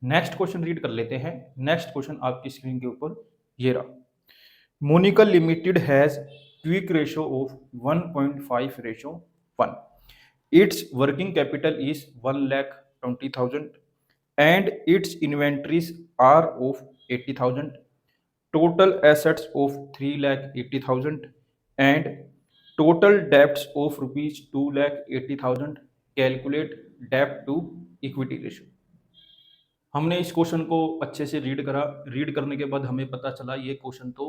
Next question read कर लेते हैं। नेक्स्ट क्वेश्चन आपकी स्क्रीन के ऊपर ये रहा। Monica limited has quick ratio of 1.5:1. Its working capital is 1,20,000 and its inventories are of 80,000. Total assets of 3,80,000 and total debts of rupees 2,80,000. Calculate debt to equity ratio. हमने इस question को अच्छे से रीड करा। रीड करने के बाद हमें पता चला ये क्वेश्चन तो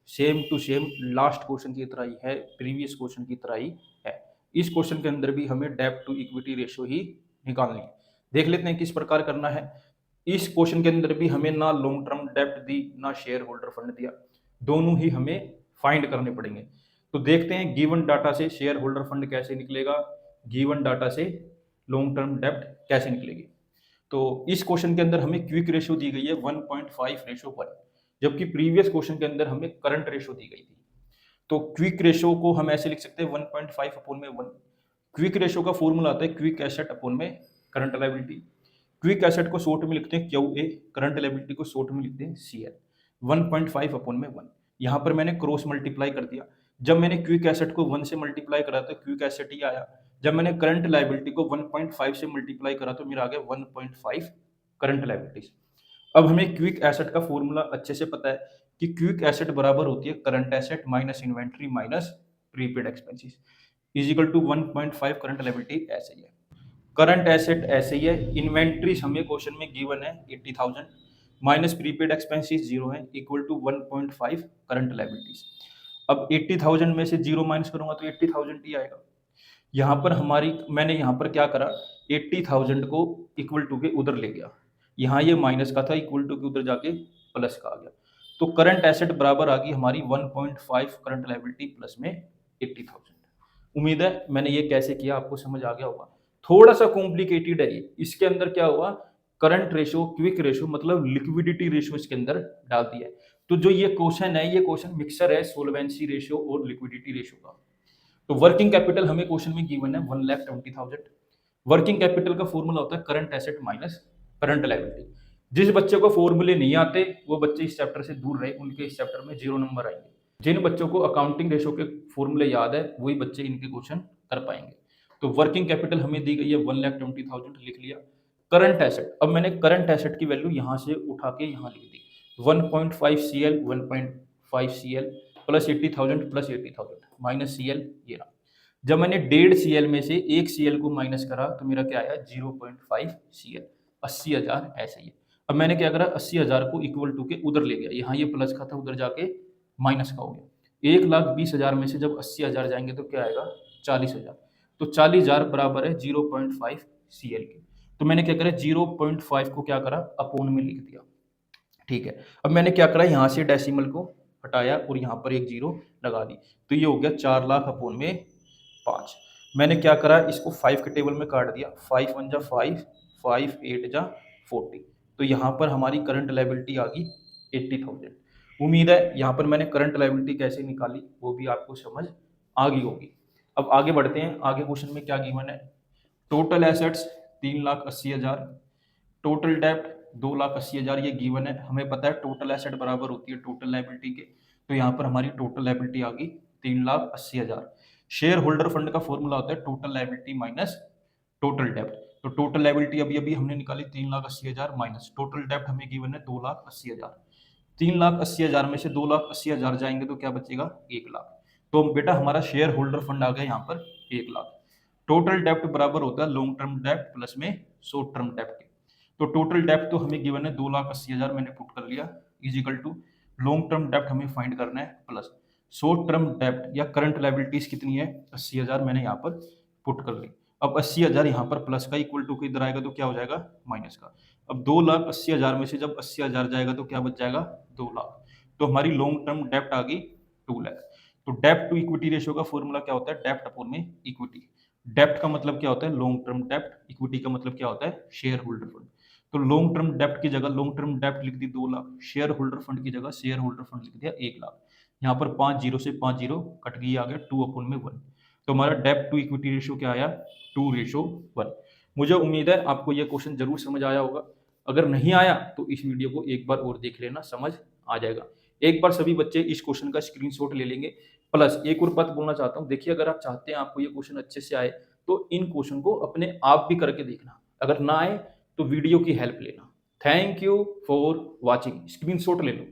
same to same last question की तरह ही है, प्रीवियस क्वेश्चन की तरह ही है। इस क्वेश्चन के अंदर भी हमें डेब्ट टू इक्विटी रेशियो ही निकालनी है। देख लेते हैं किस प्रकार करना है। इस क्वेश्चन के अंदर भी हमें ना लॉन्ग टर्म डेब्ट दी ना शेयर होल्डर फंड दिया, दोनों ही हमें फाइंड करने पड़ेंगे। तो देखते हैं गिवन डाटा से शेयर होल्डर फंड कैसे निकलेगा, गिवन डाटा से लॉन्ग टर्म डेब्ट कैसे निकलेगी। तो इस क्वेश्चन के अंदर हमें क्विक रेशियो दी गई है 1.5:1, जबकि प्रीवियस क्वेश्चन के अंदर हमें करंट रेशियो दी गई थी। तो क्विक रेशियो को हम ऐसे लिख सकते हैं 1.5/1। क्विक रेशियो का फॉर्मूला आता है क्विक एसेट अपॉन में करंट लायबिलिटी। क्विक एसेट को शॉर्ट में लिखते हैं QA, करंट लायबिलिटी को शॉर्ट में लिखते हैं CL। 1.5/1। यहाँ पर मैंने क्रॉस मल्टीप्लाई कर दिया। जब मैंने क्विक एसेट को 1 से मल्टीप्लाई करा तो क्विक एसेट ही आया। जब मैंने करंट लायबिलिटी को 1.5 से मल्टीप्लाई करा तो मेरा आ गया 1.5 करंट लायबिलिटीज। अब हमें क्विक एसेट का फॉर्मूला अच्छे से पता है कि क्विक एसेट बराबर होती है current asset minus inventory minus prepaid expenses is equal to 1.5 current liability. ऐसे ही है, करंट एसेट ऐसे ही है। इन्वेंट्रीज हमें क्वेश्चन में गिवन है 80,000 माइनस प्रीपेड एक्सपेंसेस 0 है इक्वल टू 1.5 करंट लायबिलिटीज। अब 80,000 में से 0 माइनस करूंगा तो 80,000 ही आएगा। यहाँ पर मैंने यहाँ पर क्या करा, 80,000 को इक्वल टू के उधर ले गया। यहाँ ये माइनस का था, इक्वल टू के उधर जाके प्लस का आ गया। तो करंट एसेट बराबर आ गई हमारी 1.5 करंट लायबिलिटी प्लस में 80,000। उम्मीद है मैंने ये कैसे किया आपको समझ आ गया होगा। थोड़ा सा कॉम्प्लिकेटेड है ये। इसके अंदर क्या हुआ, करंट रेशो, क्विक रेशो मतलब लिक्विडिटी रेशो इसके अंदर डाल दिया है। तो जो ये क्वेश्चन है, ये क्वेश्चन मिक्सर है सोल्वेंसी रेशियो और लिक्विडिटी रेशियो का। तो वर्किंग कैपिटल हमें क्वेश्चन में गिवन है 1,20,000। वर्किंग कैपिटल का फॉर्मूला होता है current asset minus current liability. जिस बच्चे को फॉर्मूले नहीं आते वो बच्चे इस चैप्टर से दूर रहे, उनके इस चैप्टर में 0 नंबर आएंगे। जिन बच्चों को अकाउंटिंग रेशो के फॉर्मूले याद है वही बच्चे इनके क्वेश्चन कर पाएंगे। तो वर्किंग कैपिटल हमें दी गई है 1,20,000, लिख लिया। करंट एसेट, अब मैंने करंट एसेट की वैल्यू यहां से उठा के यहां लिख दी, 1.5 CL 1.5 CL plus 80,000 plus 80,000 minus CL ये रहा। जब मैंने 1.5 CL में से 1 CL को माइनस करा तो मेरा क्या आया 0.5 CL, 80,000 ऐसे ही है। अब मैंने क्या करा, 80,000 को इक्वल टू के उधर ले गया, यहाँ ये प्लस का था उधर जाके माइनस का हो गया। 1,20,000 में से जब 80,000 जाएंगे तो क्या आएगा 40,000। तो 40,000 बराबर है 0.5 CL के। तो मैंने क्या करा 0.5 को क्या करा अपोन में लिख दिया। ठीक है, अब मैंने क्या करा यहाँ से डेसिमल को हटाया और यहाँ पर एक जीरो लगा दी। तो ये हो गया 4 लाख अपोन में 5। मैंने क्या करा इसको 5 के टेबल में काट दिया, 5 1 जा 5, 5 8 जा 40। तो यहाँ पर हमारी करंट लायबिलिटी आ गई 80,000। उम्मीद है यहाँ पर मैंने करंट लायबिलिटी कैसे निकाली वो भी आपको समझ आ गई होगी। अब आगे बढ़ते हैं। आगे क्वेश्चन में क्या गिवन है, टोटल एसेट्स 3,80,000, टोटल डेब्ट 2,80,000 ये गिवन है। हमें पता है टोटल एसेट बराबर होती है टोटल लायबिलिटी के। तो यहाँ पर हमारी टोटल लायबिलिटी आ गई 3,80,000। शेयर होल्डर फंड का फॉर्मूला होता है टोटल लायबिलिटी माइनस टोटल डेब्ट। तो टोटल लायबिलिटी अभी अभी हमने निकाली 3,80,000 माइनस टोटल डेब्ट हमें गिवन है 2,80,000। 3,80,000 में से 2,80,000 जाएंगे तो क्या बचेगा 1 लाख। तो बेटा हमारा शेयर होल्डर फंड आ गया यहाँ पर 1 लाख। टोटल डेब्ट बराबर होता है लॉन्ग टर्म डेब्ट प्लस में शॉर्ट टर्म डेब्ट के। तो टोटल डेब्ट तो हमें गिवन है 2,80,000 मैंने पुट कर लिया is equal to long term डेब्ट हमें फाइंड करना है प्लस शॉर्ट टर्म डेब्ट या करंट लायबिलिटीज कितनी है 80,000 मैंने यहाँ पर पुट कर ली। अब 80,000 यहाँ पर प्लस का इक्वल टू इधर आएगा तो क्या हो जाएगा माइनस का। अब 2,80,000 में से जब 80,000 जाएगा तो क्या बच जाएगा 2 लाख। तो हमारी लॉन्ग टर्म डेब्ट आ गई 2 लाख। तो डेब्ट टू इक्विटी रेशियो का फॉर्मूला क्या होता है, डेब्ट अपॉन में इक्विटी। डेब्ट का मतलब क्या होता है लॉन्ग टर्म डेब्ट, इक्विटी का मतलब क्या होता है शेयर होल्डर फंड। तो लॉन्ग टर्म डेब्ट की जगह लॉन्ग टर्म डेब्ट लिख दी 2 लाख, शेयर होल्डर फंड की जगह शेयर होल्डर फंड लिख दिया 1 लाख। यहाँ पर 5 जीरो से 5 जीरो कट गई, आ गया 2/1। तो हमारा डेब्ट टू इक्विटी रेशियो क्या आया 2:1। मुझे उम्मीद है आपको यह क्वेश्चन जरूर समझ आया होगा। अगर नहीं आया तो इस वीडियो को एक बार और देख लेना, समझ आ जाएगा। एक बार सभी बच्चे इस क्वेश्चन का स्क्रीनशॉट ले लेंगे। प्लस एक और बात बोलना चाहता हूँ, देखिए अगर आप चाहते हैं आपको ये क्वेश्चन अच्छे से आए तो इन क्वेश्चन को अपने आप भी करके देखना। अगर ना आए तो वीडियो की हेल्प लेना। Thank you for watching. Screenshot ले लो।